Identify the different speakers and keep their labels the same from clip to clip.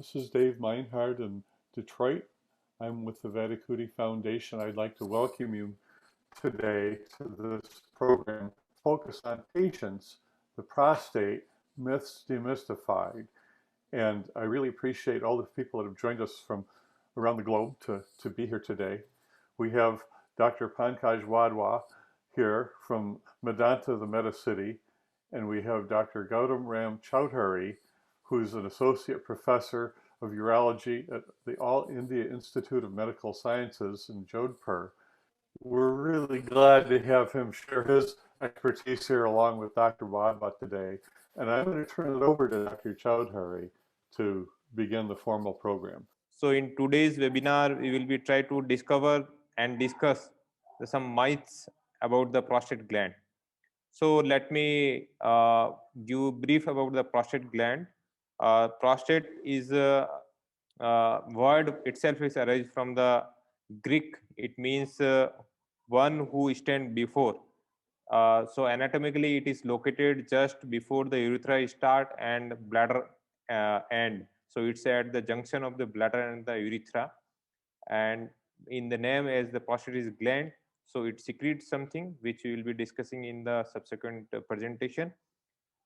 Speaker 1: This is Dave Meinhardt in Detroit. I'm with the Vattikuti Foundation. I'd like to welcome you today to this program focused on patients, the prostate, myths demystified. And I really appreciate all the people that have joined us from around the globe to be here today. We have Dr. Pankaj Wadhwa here from Medanta, the Meta-City, and we have Dr. Gautam Chaudhary, who's an associate professor of urology at the All India Institute of Medical Sciences in Jodhpur. We're really glad to have him share his expertise here along with Dr. Wadhwa today. And I'm going to turn it over to Dr. Chaudhary to begin the formal program.
Speaker 2: So in today's webinar, we will be trying to discover and discuss some myths about the prostate gland. So let me give brief about the prostate gland. Prostate is a word itself is arised from the Greek. It means one who stands before. So anatomically, it is located just before the urethra start and bladder end. So it's at the junction of the bladder and the urethra. And in the name, as the prostate is gland, so it secretes something which we will be discussing in the subsequent presentation.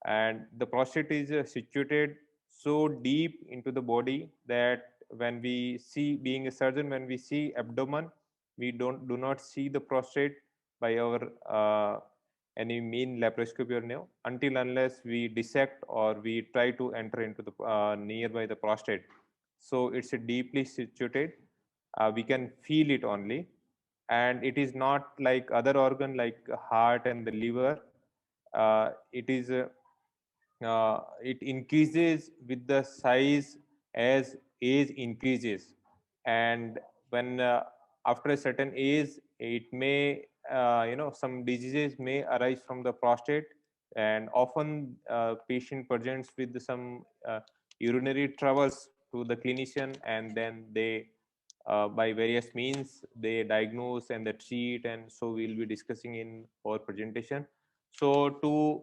Speaker 2: And the prostate is situated so deep into the body that when we see, being a surgeon, when we see abdomen, we do not see the prostate by our any mean laparoscopy or no, until unless we dissect or we try to enter into the nearby the prostate. So it's a deeply situated. We can feel it only, and it is not like other organ like heart and the liver. It increases with the size as age increases, and when after a certain age, it may some diseases may arise from the prostate, and often patient presents with some urinary troubles to the clinician, and then they by various means they diagnose and they treat, and so we'll be discussing in our presentation. So to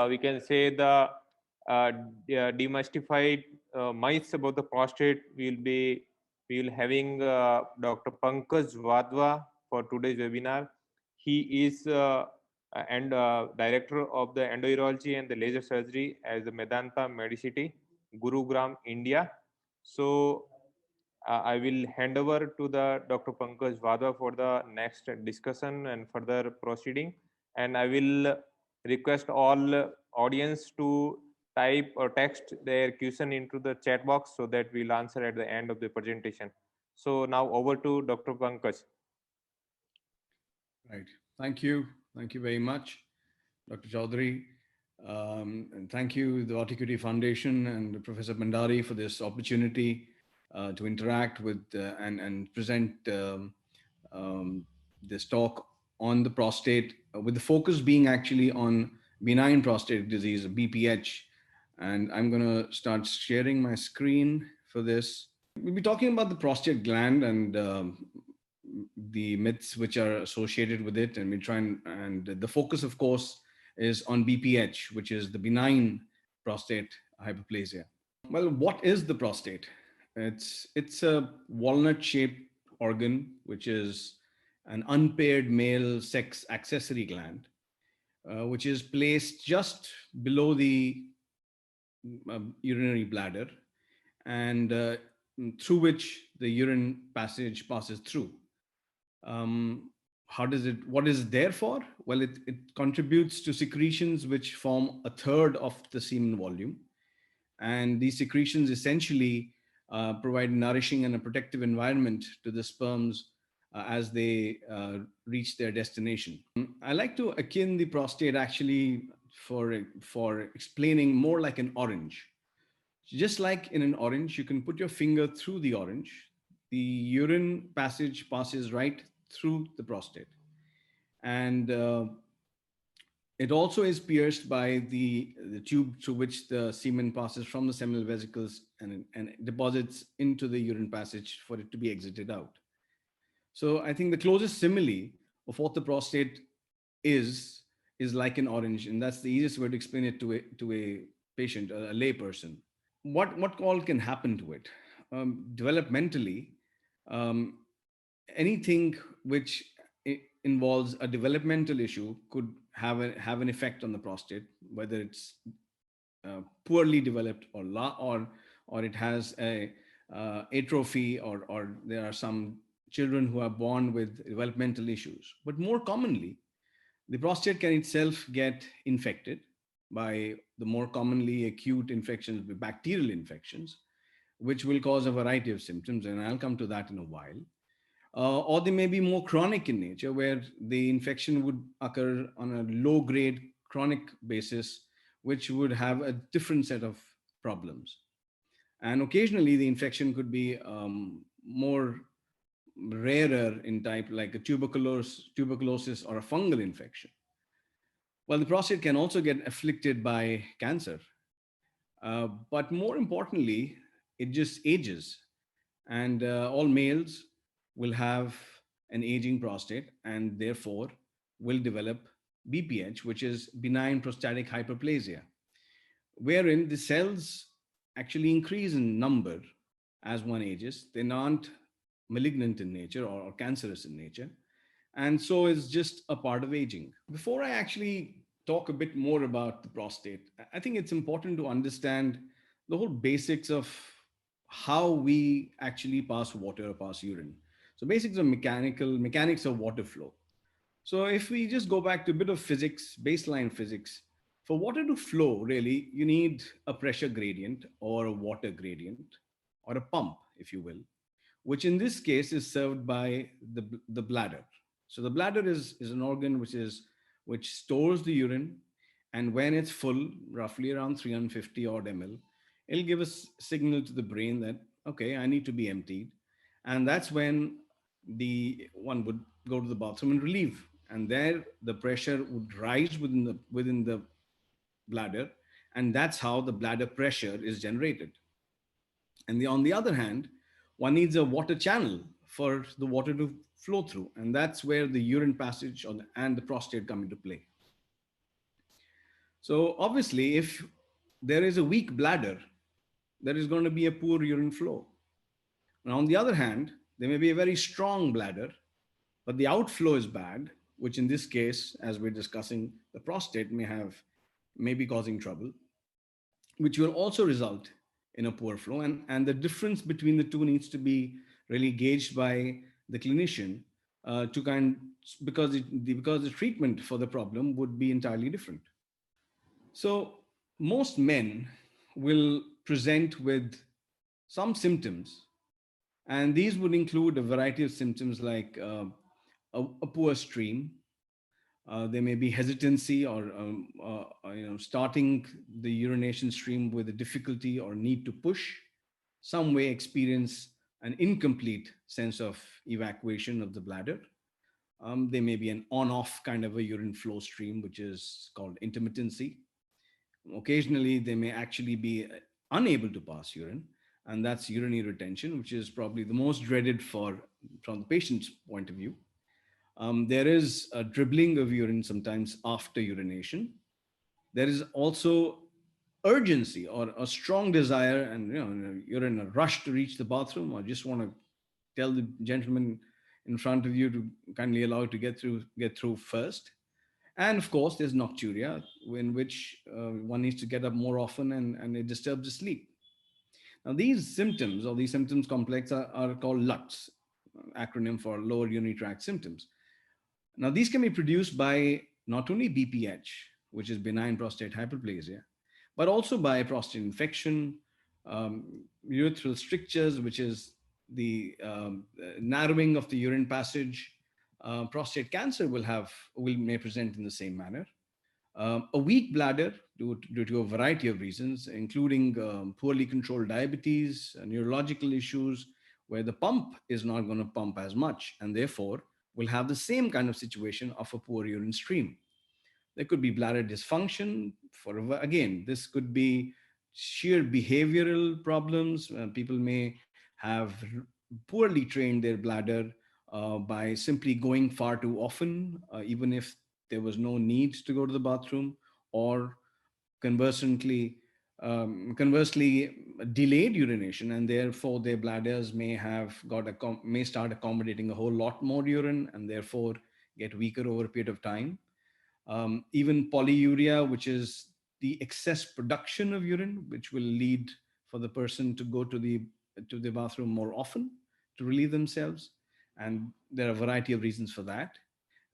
Speaker 2: we can say the demystified myths about the prostate, we'll having Dr. Pankaj Wadhwa for today's webinar. He is director of the endourology and the laser surgery as the Medanta Meta-City, Gurugram, India. So I will hand over to the Dr. Pankaj Wadhwa for the next discussion and further proceeding. And I will request all audience to type or text their question into the chat box so that we'll answer at the end of the presentation. So now over to Dr. Pankaj.
Speaker 3: Right. Thank you. Thank you very much, Dr. Chaudhary. And thank you, the Vattikuti Foundation and Professor Bhandari for this opportunity to interact with and present this talk on the prostate, with the focus being actually on benign prostatic disease, BPH. And I'm going to start sharing my screen for this. We'll be talking about the prostate gland and the myths which are associated with it. And we try and the focus, of course, is on BPH, which is the benign prostate hyperplasia. Well, what is the prostate? It's a walnut-shaped organ, which is an unpaired male sex accessory gland, which is placed just below the urinary bladder, and through which the urine passage passes through. What is it there for? Well, it contributes to secretions which form a third of the semen volume. And these secretions essentially provide nourishing and a protective environment to the sperms as they reach their destination. I like to akin the prostate actually for explaining more like an orange. Just like in an orange, you can put your finger through the orange. The urine passage passes right through the prostate. And it also is pierced by the tube through which the semen passes from the seminal vesicles and deposits into the urine passage for it to be exited out. So I think the closest simile of what the prostate is like an orange, and that's the easiest way to explain it to a patient, a lay person. what all can happen to it? Developmentally, um, anything which involves a developmental issue could have an effect on the prostate, whether it's poorly developed or it has a atrophy, or there are some children who are born with developmental issues. But more commonly, the prostate can itself get infected by the more commonly acute infections, bacterial infections, which will cause a variety of symptoms, and I'll come to that in a while. Or they may be more chronic in nature, where the infection would occur on a low grade chronic basis, which would have a different set of problems. And occasionally, the infection could be more rarer in type, like a tuberculosis or a fungal infection. Well, the prostate can also get afflicted by cancer. But more importantly, it just ages. And all males will have an aging prostate and therefore will develop BPH, which is benign prostatic hyperplasia, wherein the cells actually increase in number as one ages. They're not malignant in nature or cancerous in nature. And so it's just a part of aging. Before I actually talk a bit more about the prostate, I think it's important to understand the whole basics of how we actually pass water or pass urine. So basics of mechanics of water flow. So if we just go back to a bit of physics, baseline physics, for water to flow, really, you need a pressure gradient or a water gradient or a pump, if you will, which in this case is served by the bladder. So the bladder is an organ which stores the urine, and when it's full, roughly around 350 odd ml, it'll give a signal to the brain that, okay, I need to be emptied. And that's when the one would go to the bathroom and relieve. And there the pressure would rise within the bladder, and that's how the bladder pressure is generated. And on the other hand, one needs a water channel for the water to flow through, and that's where the urine passage and the prostate come into play. So obviously, if there is a weak bladder, there is going to be a poor urine flow. Now, on the other hand, there may be a very strong bladder, but the outflow is bad, which in this case, as we're discussing, the prostate may be causing trouble, which will also result in a poor flow. And the difference between the two needs to be really gauged by the clinician because the treatment for the problem would be entirely different. So most men will present with some symptoms, and these would include a variety of symptoms like a poor stream. There may be hesitancy or starting the urination stream with a difficulty or need to push. Some may experience an incomplete sense of evacuation of the bladder. There may be an on-off kind of a urine flow stream, which is called intermittency. Occasionally, they may actually be unable to pass urine, and that's urinary retention, which is probably the most dreaded from the patient's point of view. There is a dribbling of urine sometimes after urination. There is also urgency or a strong desire, and you're in a rush to reach the bathroom, or just want to tell the gentleman in front of you to kindly allow it to get through first. And of course, there's nocturia, in which one needs to get up more often, and it disturbs the sleep. Now, these symptoms, or these symptoms complex, are called LUTs, acronym for lower urinary tract symptoms. Now, these can be produced by not only BPH, which is benign prostate hyperplasia, but also by prostate infection, urethral strictures, which is the narrowing of the urine passage. Prostate cancer may present in the same manner. A weak bladder due to a variety of reasons, including poorly controlled diabetes, neurological issues, where the pump is not going to pump as much, and therefore will have the same kind of situation of a poor urine stream. There could be bladder dysfunction. Again, this could be sheer behavioral problems. People may have poorly trained their bladder by simply going far too often, even if there was no need to go to the bathroom, or conversely, conversely delayed urination, and therefore their bladders may may start accommodating a whole lot more urine and therefore get weaker over a period of time. Even polyuria, which is the excess production of urine, which will lead for the person to go to the bathroom more often to relieve themselves. And there are a variety of reasons for that.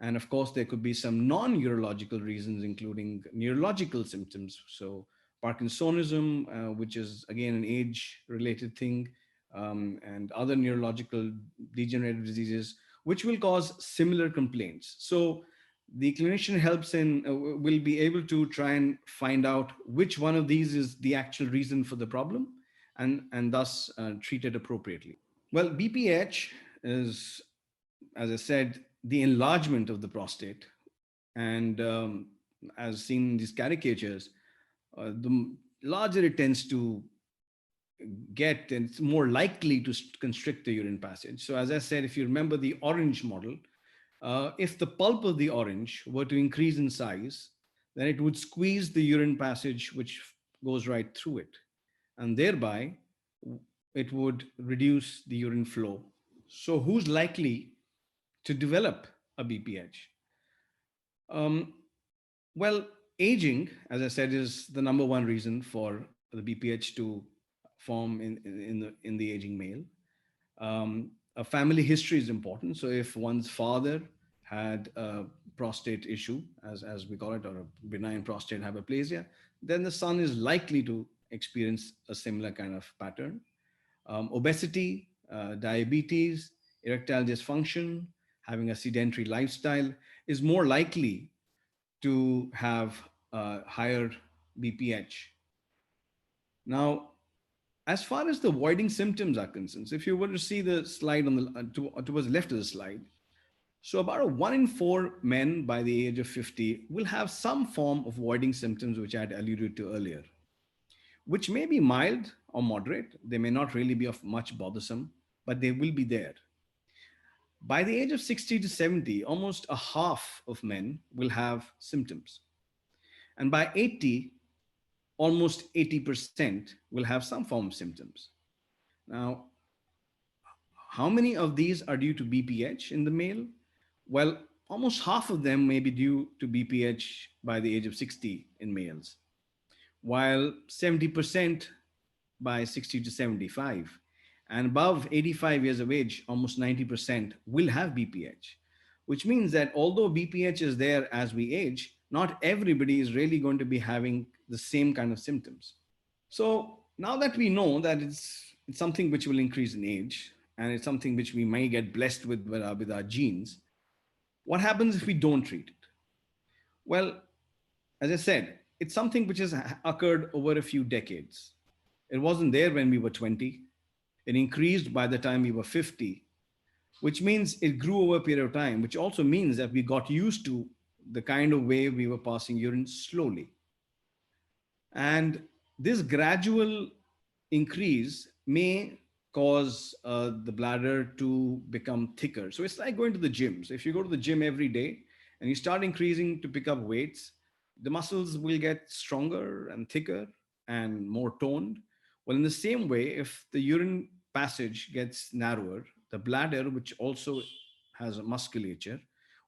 Speaker 3: And of course, there could be some non-urological reasons, including neurological symptoms. So Parkinsonism, which is again an age-related thing, and other neurological degenerative diseases, which will cause similar complaints. So the clinician will be able to try and find out which one of these is the actual reason for the problem, and thus treat it appropriately. Well, BPH is, as I said, the enlargement of the prostate. And as seen in these caricatures, the larger it tends to get, and it's more likely to constrict the urine passage. So as I said, if you remember the orange model, if the pulp of the orange were to increase in size, then it would squeeze the urine passage, which goes right through it. And thereby, it would reduce the urine flow. So who's likely to develop a BPH? Well, aging, as I said, is the number one reason for the BPH to form in the aging male. A family history is important. So if one's father had a prostate issue, as we call it, or a benign prostate hyperplasia, then the son is likely to experience a similar kind of pattern. Obesity, diabetes, erectile dysfunction, having a sedentary lifestyle is more likely to have higher BPH. Now, as far as the voiding symptoms are concerned, so if you were to see the slide on the towards the left of the slide, so about 1 in 4 men by the age of 50 will have some form of voiding symptoms, which I had alluded to earlier, which may be mild or moderate. They may not really be of much bothersome, but they will be there. By the age of 60 to 70, almost a half of men will have symptoms. And by 80, almost 80% will have some form of symptoms. Now, how many of these are due to BPH in the male? Well, almost half of them may be due to BPH by the age of 60 in males, while 70% by 60 to 75. And above 85 years of age, almost 90% will have BPH, which means that although BPH is there as we age, not everybody is really going to be having the same kind of symptoms. So now that we know that it's something which will increase in age, and it's something which we may get blessed with our genes, what happens if we don't treat it? Well, as I said, it's something which has occurred over a few decades. It wasn't there when we were 20. It increased by the time we were 50, which means it grew over a period of time, which also means that we got used to the kind of way we were passing urine slowly. And this gradual increase may cause the bladder to become thicker. So it's like going to the gym. So if you go to the gym every day and you start increasing to pick up weights, the muscles will get stronger and thicker and more toned. Well, in the same way, if the urine passage gets narrower, the bladder, which also has a musculature,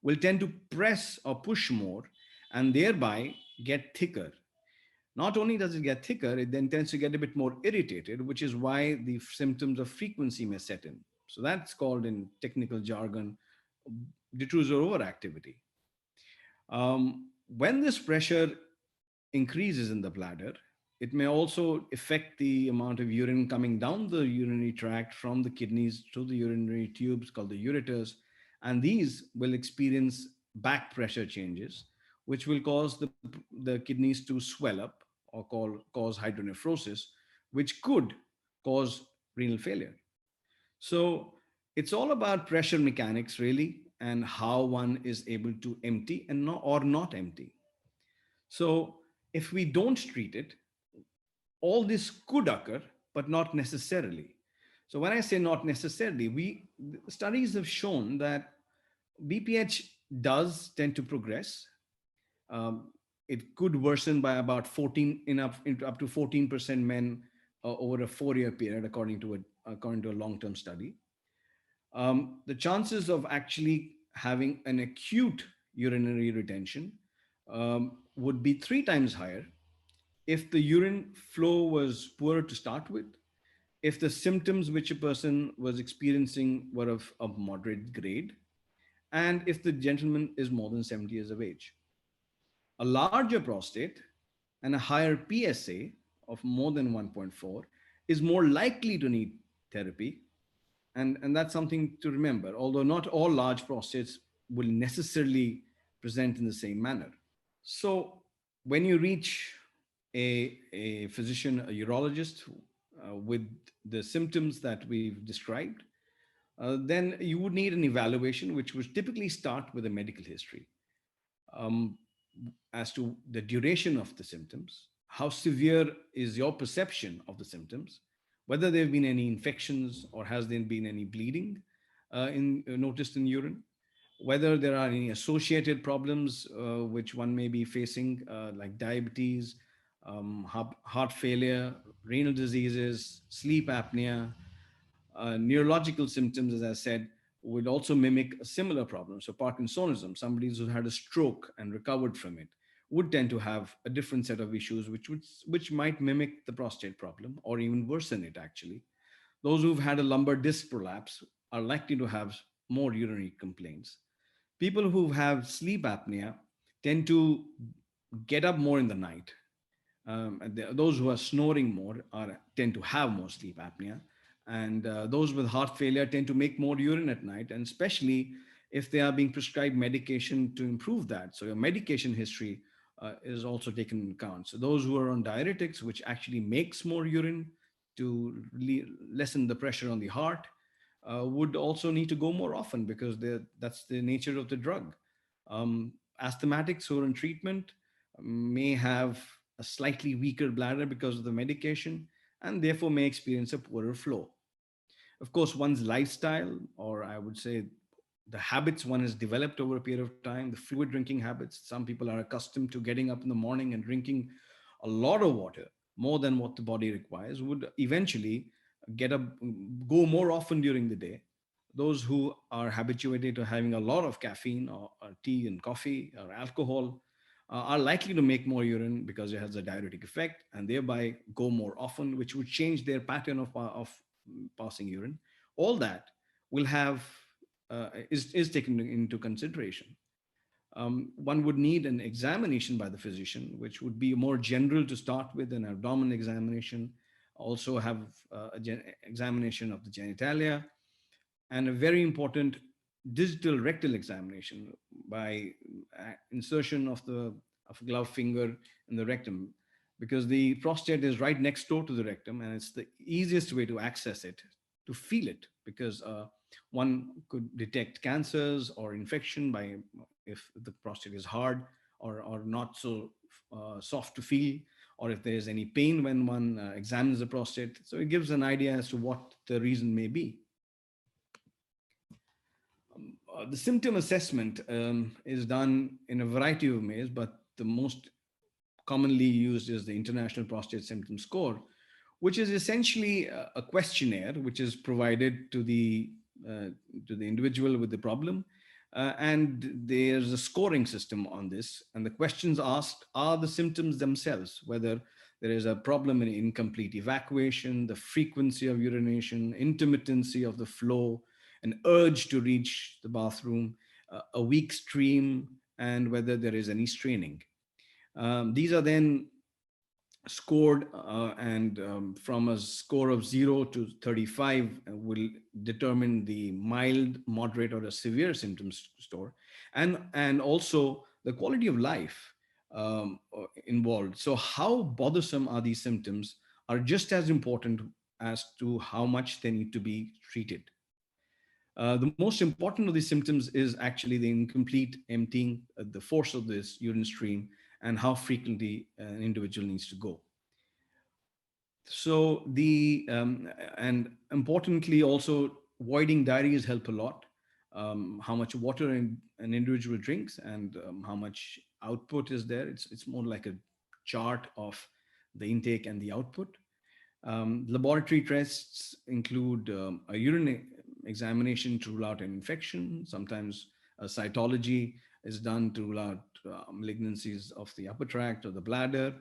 Speaker 3: will tend to press or push more and thereby get thicker. Not only does it get thicker, it then tends to get a bit more irritated, which is why the symptoms of frequency may set in. So that's called in technical jargon, detrusor overactivity. When this pressure increases in the bladder, it may also affect the amount of urine coming down the urinary tract from the kidneys to the urinary tubes called the ureters. And these will experience back pressure changes, which will cause the kidneys to swell up or cause hydronephrosis, which could cause renal failure. So it's all about pressure mechanics, really, and how one is able to empty and not empty. So if we don't treat it, all this could occur, but not necessarily. So when I say not necessarily, studies have shown that BPH does tend to progress. it could worsen by about 14 up to 14% men over a 4-year period, according to a long-term study. The chances of actually having an acute urinary retention would be 3 times higher if the urine flow was poorer to start with, if the symptoms which a person was experiencing were of moderate grade, and if the gentleman is more than 70 years of age. A larger prostate and a higher PSA of more than 1.4 is more likely to need therapy. And that's something to remember, although not all large prostates will necessarily present in the same manner. So when you reach a physician, a urologist, with the symptoms that we've described, then you would need an evaluation, which would typically start with a medical history as to the duration of the symptoms, how severe is your perception of the symptoms, whether there have been any infections or has there been any bleeding noticed in urine, whether there are any associated problems which one may be facing, like diabetes, heart failure, renal diseases, sleep apnea. Neurological symptoms, as I said, would also mimic a similar problem. So Parkinsonism, somebody who's had a stroke and recovered from it, would tend to have a different set of issues which might mimic the prostate problem or even worsen it actually. Those who've had a lumbar disc prolapse are likely to have more urinary complaints. People who have sleep apnea tend to get up more in the night. Those who are snoring more tend to have more sleep apnea. And those with heart failure tend to make more urine at night, and especially if they are being prescribed medication to improve that. So your medication history is also taken into account. So those who are on diuretics, which actually makes more urine to lessen the pressure on the heart, would also need to go more often because that's the nature of the drug. Asthmatics who are on treatment may have a slightly weaker bladder because of the medication and therefore may experience a poorer flow. Of course, one's lifestyle, or I would say the habits one has developed over a period of time, the fluid drinking habits. Some people are accustomed to getting up in the morning and drinking a lot of water, more than what the body requires, would eventually go more often during the day. Those who are habituated to having a lot of caffeine or tea and coffee or alcohol are likely to make more urine because it has a diuretic effect and thereby go more often, which would change their pattern of passing urine. All that will have is taken into consideration. One would need an examination by the physician, which would be more general to start with, an abdominal examination, also have examination of the genitalia, and a very important digital rectal examination by insertion of a glove finger in the rectum, because the prostate is right next door to the rectum and it's the easiest way to access it, to feel it, because one could detect cancers or infection by if the prostate is hard or not so soft to feel, or if there is any pain when one examines the prostate. So it gives an idea as to what the reason may be. The symptom assessment is done in a variety of ways, but the most commonly used is the International Prostate Symptom Score, which is essentially a questionnaire which is provided to the individual with the problem. And there's a scoring system on this. And the questions asked are the symptoms themselves, whether there is a problem in incomplete evacuation, the frequency of urination, intermittency of the flow, an urge to reach the bathroom, a weak stream, and whether there is any straining. These are then scored and from a score of 0 to 35 will determine the mild, moderate, or a severe symptoms score, and also the quality of life involved. So how bothersome are these symptoms are just as important as to how much they need to be treated. The most important of these symptoms is actually the incomplete emptying, the force of this urine stream, and how frequently an individual needs to go. So and importantly also, avoiding diaries help a lot. How much water an individual drinks and how much output is there. It's more like a chart of the intake and the output. Laboratory tests include a urine examination to rule out an infection. Sometimes a cytology is done to rule out malignancies of the upper tract or the bladder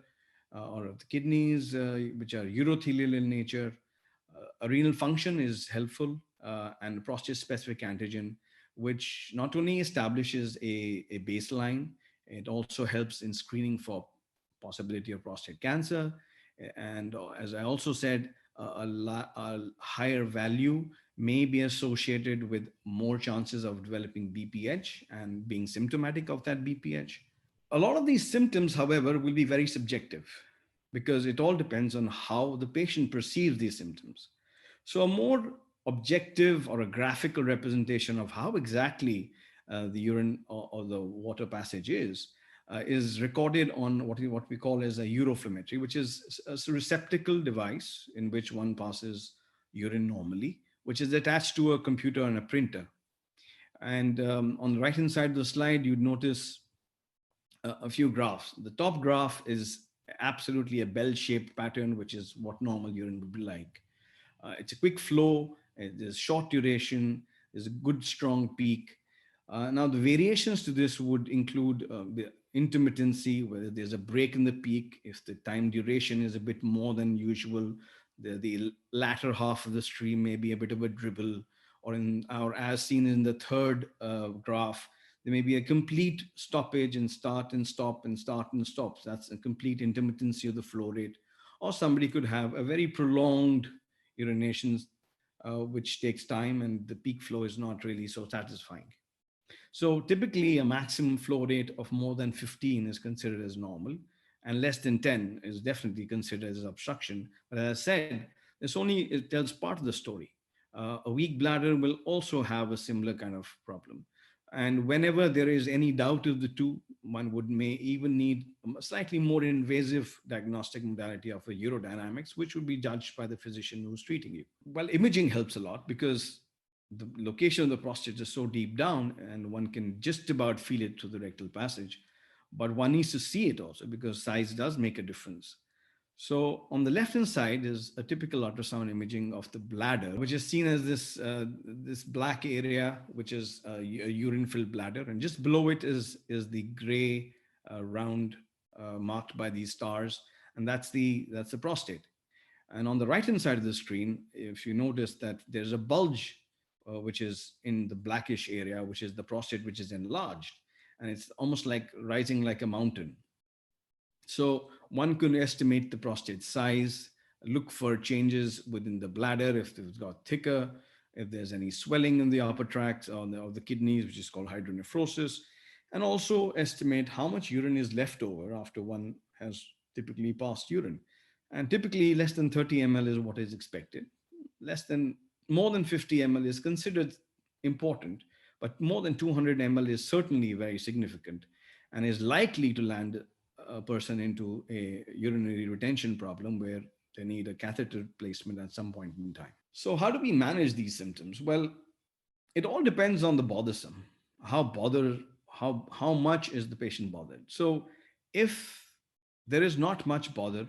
Speaker 3: or of the kidneys, which are urothelial in nature. A renal function is helpful, and prostate-specific antigen, which not only establishes a baseline, it also helps in screening for possibility of prostate cancer. And as I also said, a higher value may be associated with more chances of developing BPH and being symptomatic of that BPH. A lot of these symptoms, however, will be very subjective because it all depends on how the patient perceives these symptoms. So a more objective or a graphical representation of how exactly the urine or the water passage is recorded on what we call as a Urophametry, which is a receptacle device in which one passes urine normally, which is attached to a computer and a printer. And on the right-hand side of the slide, you'd notice a few graphs. The top graph is absolutely a bell-shaped pattern, which is what normal urine would be like. It's a quick flow, there's short duration, there's a good strong peak. Now the variations to this would include the intermittency, whether there's a break in the peak, if the time duration is a bit more than usual, the latter half of the stream may be a bit of a dribble, or as seen in the third graph, there may be a complete stoppage and start and stop and start and stop. That's a complete intermittency of the flow rate. Or somebody could have a very prolonged urination, which takes time and the peak flow is not really so satisfying. So typically a maximum flow rate of more than 15 is considered as normal, and less than 10 is definitely considered as obstruction. But as I said, it tells part of the story. A weak bladder will also have a similar kind of problem. And whenever there is any doubt of the two, one may even need a slightly more invasive diagnostic modality of a urodynamics, which would be judged by the physician who's treating you. Well, imaging helps a lot because the location of the prostate is so deep down and one can just about feel it through the rectal passage, but one needs to see it also because size does make a difference. So on the left-hand side is a typical ultrasound imaging of the bladder, which is seen as this black area, which is a urine-filled bladder. And just below it is the gray round marked by these stars. And that's the prostate. And on the right-hand side of the screen, if you notice that there's a bulge, which is in the blackish area, which is the prostate, which is enlarged. And it's almost like rising like a mountain. So one could estimate the prostate size, look for changes within the bladder, if it's got thicker, if there's any swelling in the upper tract or the kidneys, which is called hydronephrosis, and also estimate how much urine is left over after one has typically passed urine. And typically less than 30 ml is what is expected. More than 50 ml is considered important, but more than 200 ml is certainly very significant and is likely to land a person into a urinary retention problem where they need a catheter placement at some point in time. So how do we manage these symptoms? Well, it all depends on the bothersome. How much is the patient bothered? So if there is not much bother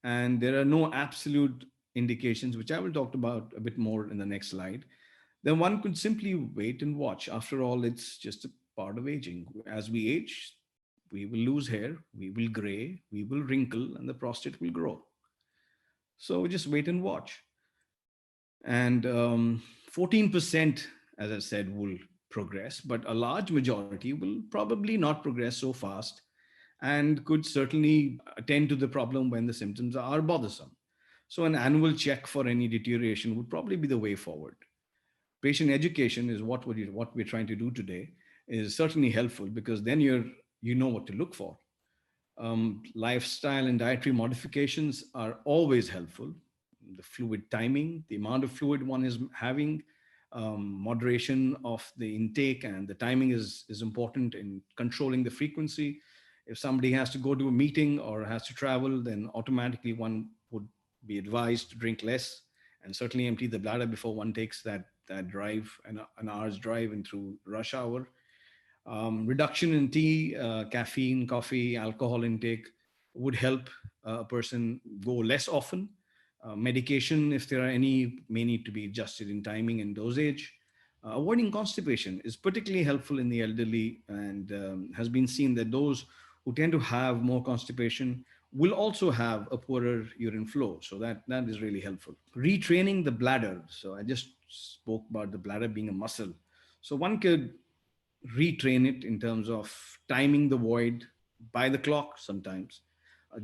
Speaker 3: and there are no absolute indications, which I will talk about a bit more in the next slide, then one could simply wait and watch. After all, it's just a part of aging. As we age, we will lose hair, we will gray, we will wrinkle, and the prostate will grow. So just wait and watch. And 14%, as I said, will progress, but a large majority will probably not progress so fast and could certainly attend to the problem when the symptoms are bothersome. So an annual check for any deterioration would probably be the way forward. Patient education is what we're trying to do today, is certainly helpful because then you know what to look for. Lifestyle and dietary modifications are always helpful. The fluid timing, the amount of fluid one is having, moderation of the intake and the timing is important in controlling the frequency. If somebody has to go to a meeting or has to travel, then automatically one would be advised to drink less and certainly empty the bladder before one takes that drive, an hour's drive and through rush hour. Reduction in tea, caffeine, coffee, alcohol intake would help a person go less often. Medication, if there are any, may need to be adjusted in timing and dosage. Avoiding constipation is particularly helpful in the elderly, and has been seen that those who tend to have more constipation will also have a poorer urine flow. So that is really helpful. Retraining the bladder. So I just spoke about the bladder being a muscle. So one could retrain it in terms of timing the void by the clock sometimes.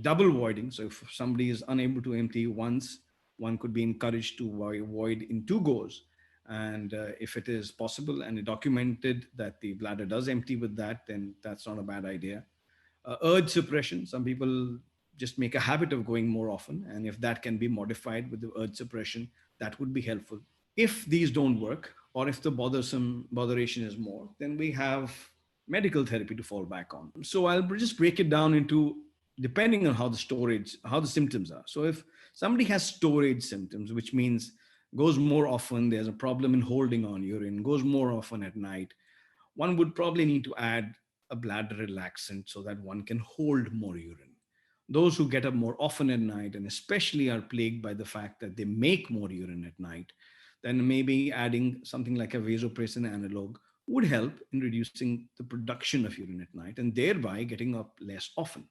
Speaker 3: Double voiding. So if somebody is unable to empty once, one could be encouraged to void in 2 goes. And if it is possible and documented that the bladder does empty with that, then that's not a bad idea. Urge suppression. Some people just make a habit of going more often. And if that can be modified with the urge suppression, that would be helpful. If these don't work, or if the botheration is more, then we have medical therapy to fall back on. So I'll just break it down into, depending on how the symptoms are. So if somebody has storage symptoms, which means goes more often, there's a problem in holding on urine, goes more often at night, one would probably need to add a bladder relaxant so that one can hold more urine. Those who get up more often at night, and especially are plagued by the fact that they make more urine at night, then maybe adding something like a vasopressin analog would help in reducing the production of urine at night and thereby getting up less often.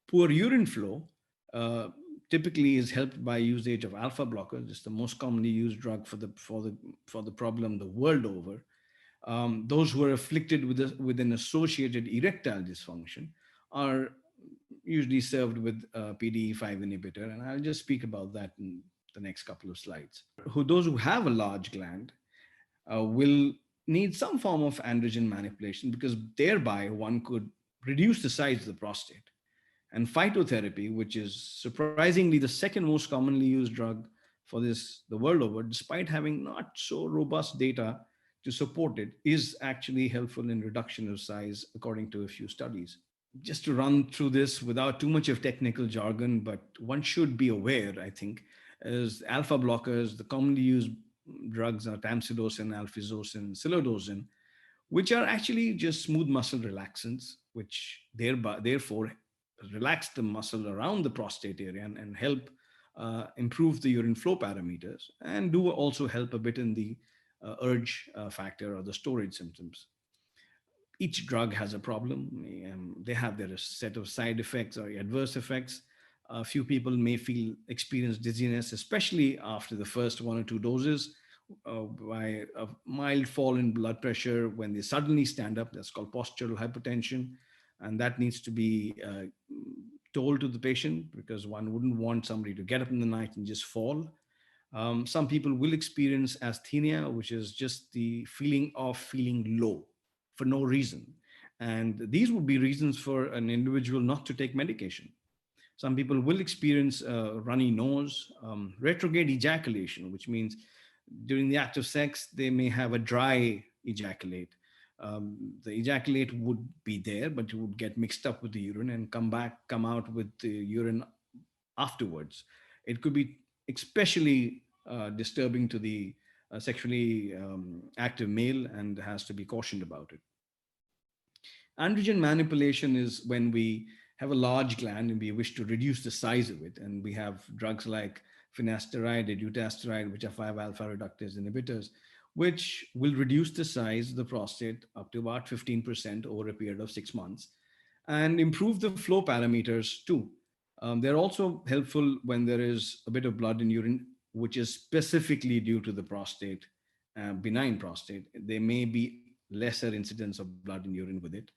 Speaker 3: Poor urine flow typically is helped by usage of alpha blockers. It's the most commonly used drug for the problem the world over. Those who are afflicted with an associated erectile dysfunction are usually served with a PDE5 inhibitor, and I'll just speak about that in the next couple of slides. Those who have a large gland will need some form of androgen manipulation, because thereby one could reduce the size of the prostate. And phytotherapy, which is surprisingly the second most commonly used drug for this the world over, despite having not so robust data to support it, is actually helpful in reduction of size, according to a few studies. Just to run through this without too much of technical jargon, but one should be aware, I think, is alpha blockers. The commonly used drugs are tamsulosin, alfuzosin, silodosin, which are actually just smooth muscle relaxants, which therefore relax the muscle around the prostate area and help improve the urine flow parameters, and do also help a bit in the urge factor or the storage symptoms. Each drug has a problem. They have their set of side effects or adverse effects. A few people may experience dizziness, especially after the first 1 or 2 doses, by a mild fall in blood pressure when they suddenly stand up. That's called postural hypertension. And that needs to be told to the patient, because one wouldn't want somebody to get up in the night and just fall. Some people will experience asthenia, which is just the feeling of feeling low for no reason. And these would be reasons for an individual not to take medication. Some people will experience a runny nose, retrograde ejaculation, which means during the act of sex, they may have a dry ejaculate. The ejaculate would be there, but it would get mixed up with the urine and come out with the urine afterwards. It could be especially disturbing to the sexually active male, and has to be cautioned about it. Androgen manipulation is when we have a large gland and we wish to reduce the size of it. And we have drugs like finasteride and dutasteride, which are 5-alpha reductase inhibitors, which will reduce the size of the prostate up to about 15% over a period of 6 months, and improve the flow parameters too. They're also helpful when there is a bit of blood in urine, which is specifically due to the prostate, benign prostate. There may be lesser incidence of blood in urine with it.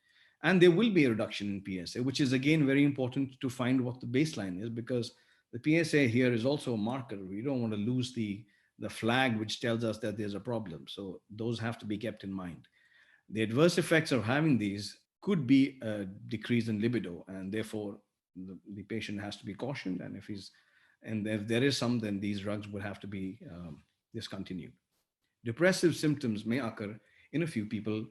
Speaker 3: And there will be a reduction in PSA, which is again very important to find what the baseline is, because the PSA here is also a marker. We don't want to lose the flag which tells us that there's a problem. So those have to be kept in mind. The adverse effects of having these could be a decrease in libido, and therefore the patient has to be cautioned. And if there is some, then these drugs would have to be discontinued. Depressive symptoms may occur in a few people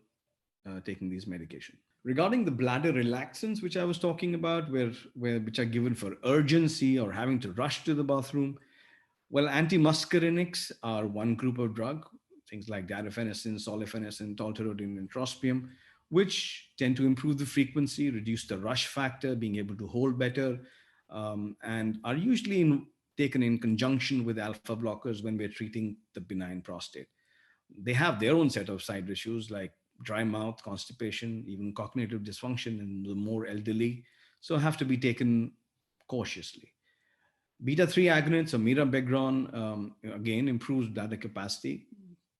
Speaker 3: taking these medications. Regarding the bladder relaxants, which I was talking about, which are given for urgency or having to rush to the bathroom, well, antimuscarinics are one group of drug, things like darafenacin, solifenacin, tolterodine, and trospium, which tend to improve the frequency, reduce the rush factor, being able to hold better, and are usually taken in conjunction with alpha blockers when we're treating the benign prostate. They have their own set of side issues like dry mouth, constipation, even cognitive dysfunction in the more elderly, so have to be taken cautiously. Beta-3 agonists or mirabegron, again, improves bladder capacity.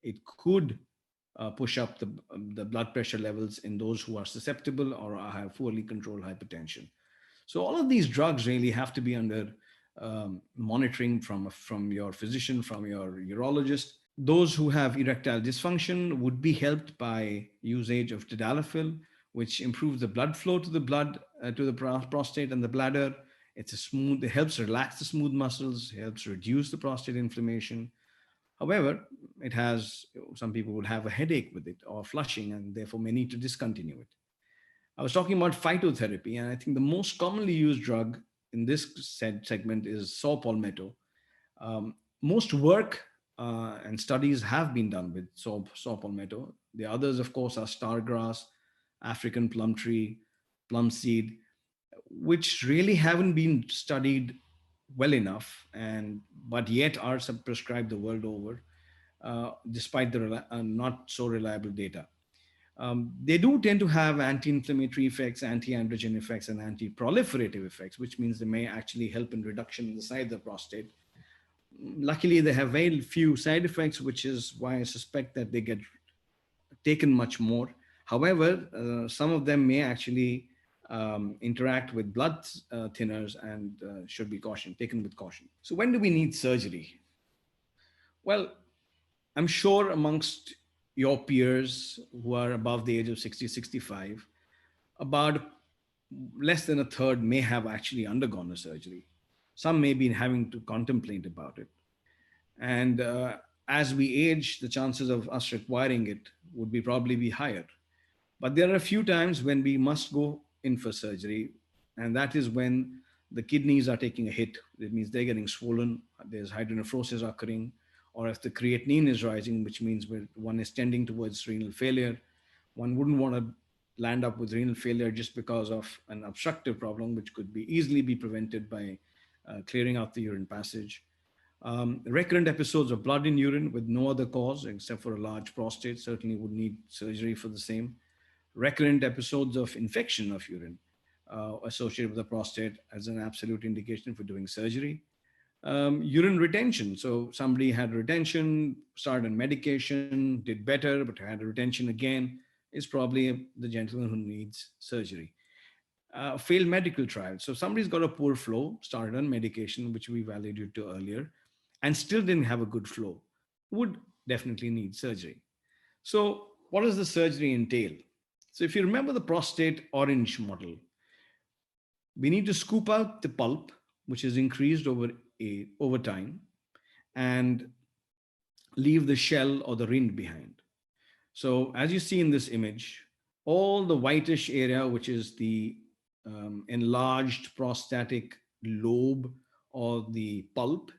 Speaker 3: It could push up the blood pressure levels in those who are susceptible or have poorly controlled hypertension. So all of these drugs really have to be under monitoring from your physician, from your urologist. Those who have erectile dysfunction would be helped by usage of tadalafil, which improves the blood flow to the blood, to the prostate and the bladder. It helps relax the smooth muscles, helps reduce the prostate inflammation. However, some people would have a headache with it or flushing, and therefore may need to discontinue it. I was talking about phytotherapy, and I think the most commonly used drug in this segment is saw palmetto. Most work and studies have been done with saw palmetto. The others, of course, are stargrass, African plum tree, plum seed, which really haven't been studied well enough, but yet are prescribed the world over, despite the not so reliable data. They do tend to have anti-inflammatory effects, anti-androgen effects, and anti-proliferative effects, which means they may actually help in reduction in the size of the prostate. Luckily, they have very few side effects, which is why I suspect that they get taken much more. However, some of them may actually interact with blood thinners and should be taken with caution. So when do we need surgery? Well, I'm sure amongst your peers who are above the age of 60, 65, about less than a third may have actually undergone a surgery. Some may be having to contemplate about it. And as we age, the chances of us requiring it would probably be higher. But there are a few times when we must go in for surgery, and that is when the kidneys are taking a hit. It means they're getting swollen, there's hydronephrosis occurring, or if the creatinine is rising, which means one is tending towards renal failure. One wouldn't want to land up with renal failure just because of an obstructive problem, which could easily be prevented by clearing out the urine passage. Recurrent episodes of blood in urine with no other cause except for a large prostate certainly would need surgery for the same. Recurrent episodes of infection of urine associated with the prostate as an absolute indication for doing surgery. Urine retention. So somebody had retention, started on medication, did better, but had a retention again, is probably the gentleman who needs surgery. Failed medical trial. So somebody's got a poor flow, started on medication, which we alluded to earlier, and still didn't have a good flow, would definitely need surgery. So what does the surgery entail? So if you remember the prostate orange model, we need to scoop out the pulp, which is increased over time, and leave the shell or the rind behind. So as you see in this image, all the whitish area, which is the enlarged prostatic lobe or the pulp,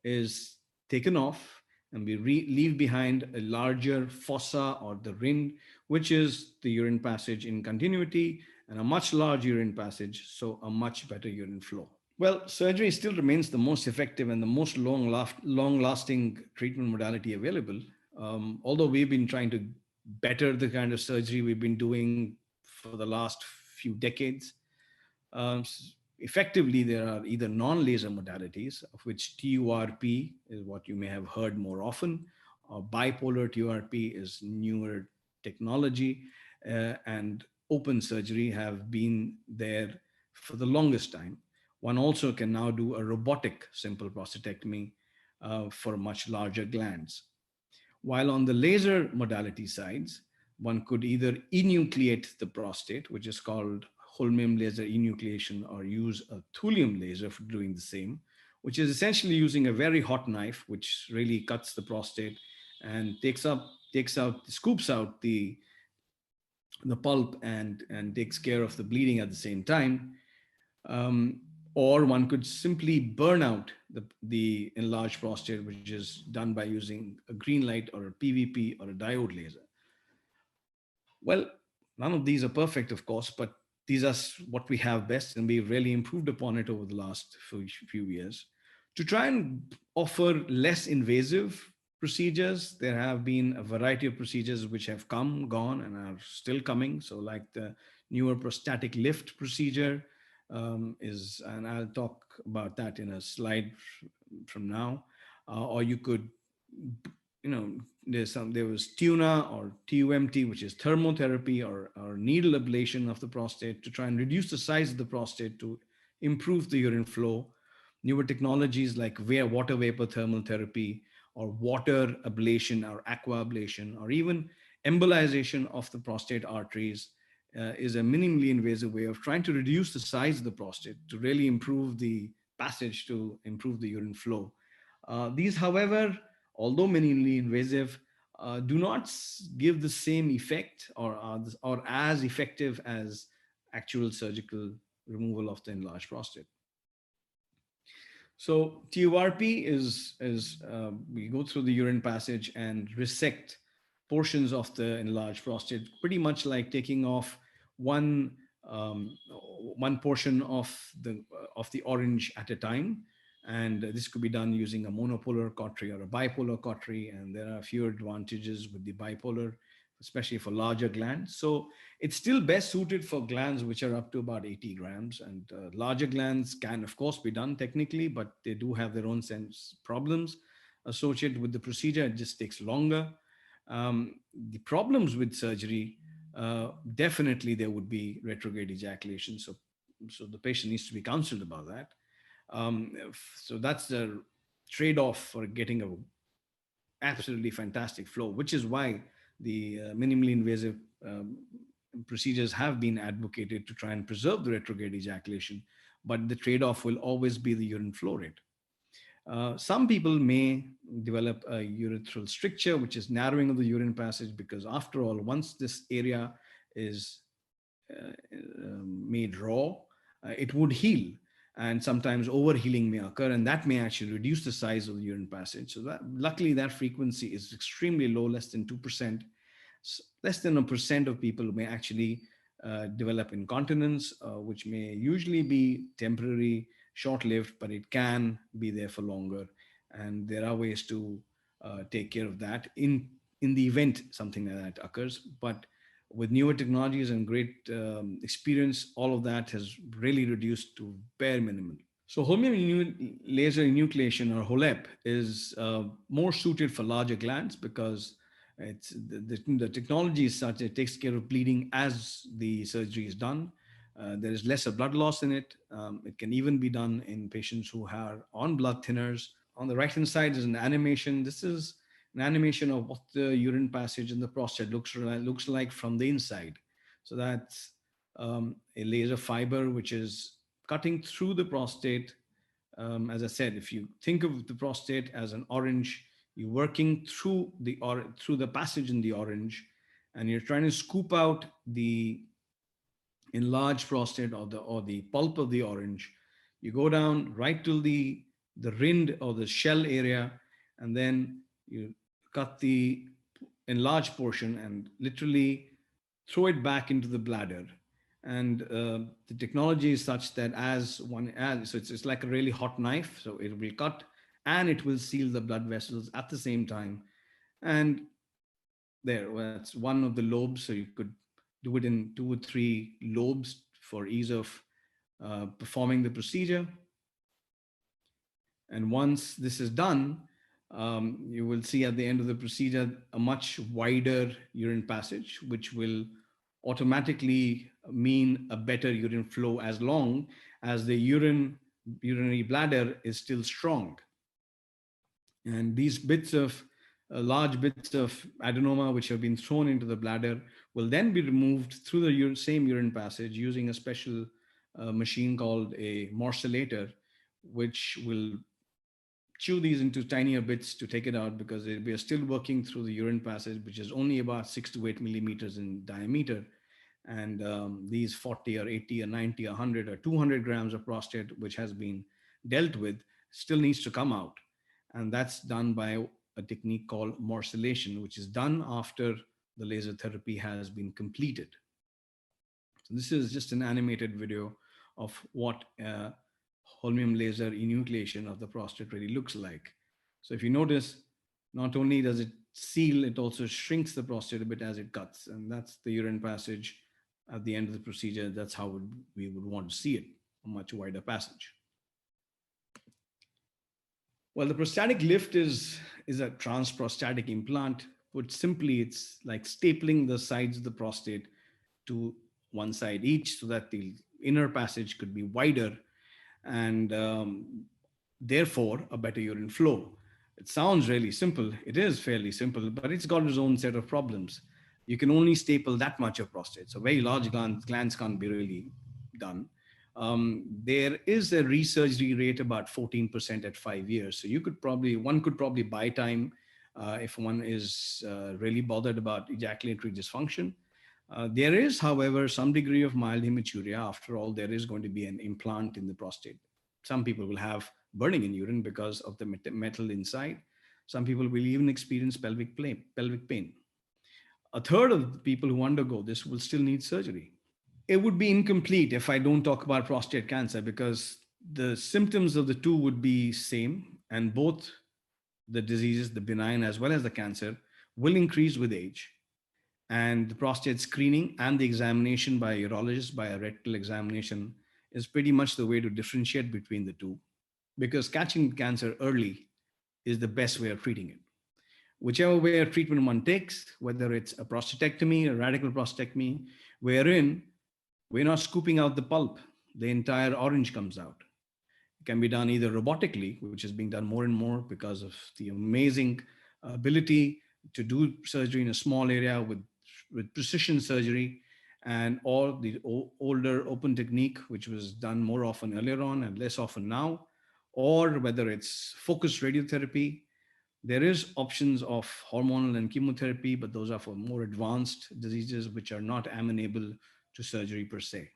Speaker 3: is taken off, and we leave behind a larger fossa or the rind, which is the urine passage in continuity, and a much larger urine passage, so a much better urine flow. Well, surgery still remains the most effective and the most long-lasting treatment modality available, although we've been trying to better the kind of surgery we've been doing for the last few decades. Effectively, there are either non-laser modalities, of which TURP is what you may have heard more often, or bipolar TURP is newer technology, and open surgery have been there for the longest time. One also can now do a robotic simple prostatectomy for much larger glands. While on the laser modality sides, one could either enucleate the prostate, which is called holmium laser enucleation, or use a thulium laser for doing the same, which is essentially using a very hot knife, which really cuts the prostate and scoops out the pulp and takes care of the bleeding at the same time. Or one could simply burn out the enlarged prostate, which is done by using a green light or a PVP or a diode laser. Well, None of these are perfect, of course, but these are what we have best, and we've really improved upon it over the last few years. To try and offer less invasive procedures, there have been a variety of procedures which have come, gone, and are still coming. So like the newer prosthetic lift procedure and I'll talk about that in a slide from now. Or you could, there was TUNA or TUMT, which is thermotherapy or needle ablation of the prostate to try and reduce the size of the prostate to improve the urine flow. Newer technologies like water vapor thermal therapy or water ablation or aqua ablation or even embolization of the prostate arteries is a minimally invasive way of trying to reduce the size of the prostate to really improve the passage, to improve the urine flow. These, however, although minimally invasive, do not give the same effect or as effective as actual surgical removal of the enlarged prostate. So TURP is we go through the urine passage and resect portions of the enlarged prostate, pretty much like taking off one portion of the orange at a time. And this could be done using a monopolar cautery or a bipolar cautery. And there are a few advantages with the bipolar, especially for larger glands. So it's still best suited for glands which are up to about 80 grams. And larger glands can, of course, be done technically, but they do have their own sense problems associated with the procedure. It just takes longer. The problems with surgery, definitely there would be retrograde ejaculation. So the patient needs to be counseled about that. So that's the trade-off for getting a absolutely fantastic flow, which is why the minimally invasive procedures have been advocated to try and preserve the retrograde ejaculation, but the trade-off will always be the urine flow rate. Some people may develop a urethral stricture, which is narrowing of the urine passage, because after all, once this area is made raw, it would heal. And sometimes overhealing may occur, and that may actually reduce the size of the urine passage. So luckily that frequency is extremely low, less than 2%. Less than 1% of people may actually develop incontinence, which may usually be temporary, short-lived, but it can be there for longer. And there are ways to take care of that in the event something like that occurs. But with newer technologies and great experience, all of that has really reduced to bare minimum. So holmium laser enucleation, or HOLEP, is more suited for larger glands because it's the technology is such that it takes care of bleeding as the surgery is done. There is lesser blood loss in it. It can even be done in patients who are on blood thinners. On the right-hand side is an animation. This is an animation of what the urine passage in the prostate looks like from the inside. So that's a laser fiber which is cutting through the prostate. As I said, if you think of the prostate as an orange, you're working through the passage in the orange, and you're trying to scoop out the enlarged prostate or the pulp of the orange. You go down right till the rind or the shell area, and then you cut the enlarged portion and literally throw it back into the bladder. And the technology is such that so it's like a really hot knife. So it will cut and it will seal the blood vessels at the same time. And that's one of the lobes. So you could do it in 2 or 3 lobes for ease of performing the procedure. And once this is done, you will see at the end of the procedure a much wider urine passage, which will automatically mean a better urine flow as long as the urinary bladder is still strong. And these large bits of adenoma which have been thrown into the bladder will then be removed through the same urine passage using a special machine called a morcellator, which will chew these into tinier bits to take it out, because we are still working through the urine passage, which is only about 6 to 8 millimeters in diameter. And these 40 or 80 or 90 or 100 or 200 grams of prostate, which has been dealt with, still needs to come out. And that's done by a technique called morcellation, which is done after the laser therapy has been completed. So this is just an animated video of what holmium laser enucleation of the prostate really looks like. So if you notice, not only does it seal, it also shrinks the prostate a bit as it cuts. And that's the urine passage at the end of the procedure. That's how we would want to see it, a much wider passage. Well, the prosthetic lift is a transprostatic implant. Put simply, it's like stapling the sides of the prostate to one side each so that the inner passage could be wider and therefore a better urine flow. It sounds really simple. It is fairly simple, but it's got its own set of problems. You can only staple that much of prostate. So very large glands can't be really done. There is a resurgery rate about 14% at 5 years. So one could probably buy time if one is really bothered about ejaculatory dysfunction. There is, however, some degree of mild hematuria. After all, there is going to be an implant in the prostate. Some people will have burning in urine because of the metal inside. Some people will even experience pelvic pain. A third of the people who undergo this will still need surgery. It would be incomplete if I don't talk about prostate cancer, because the symptoms of the two would be same, and both the diseases, the benign as well as the cancer, will increase with age. And the prostate screening and the examination by a urologist, by a rectal examination, is pretty much the way to differentiate between the two, because catching cancer early is the best way of treating it. Whichever way of treatment one takes, whether it's a prostatectomy, a radical prostatectomy, wherein we're not scooping out the pulp, the entire orange comes out. It can be done either robotically, which is being done more and more because of the amazing ability to do surgery in a small area with precision surgery, or the older open technique, which was done more often earlier on and less often now, or whether it's focused radiotherapy. There is options of hormonal and chemotherapy, but those are for more advanced diseases which are not amenable to surgery per se.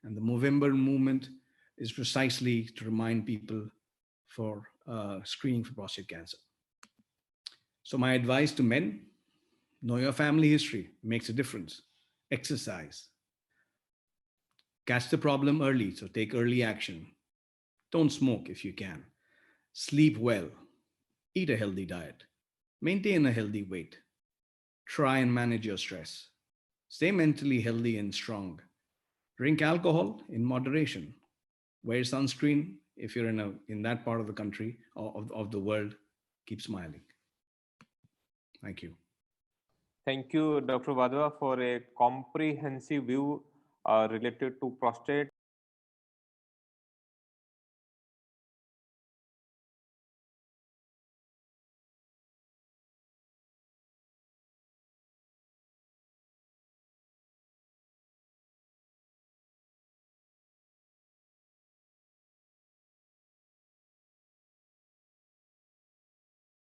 Speaker 3: And the Movember movement is precisely to remind people for screening for prostate cancer. So my advice to men: know your family history, makes a difference. Exercise. Catch the problem early, so take early action. Don't smoke if you can. Sleep well. Eat a healthy diet. Maintain a healthy weight. Try and manage your stress. Stay mentally healthy and strong. Drink alcohol in moderation. Wear sunscreen if you're in that part of the country or of the world. Keep smiling. Thank you.
Speaker 2: Thank you, Dr. Wadhwa, for a comprehensive view related to prostate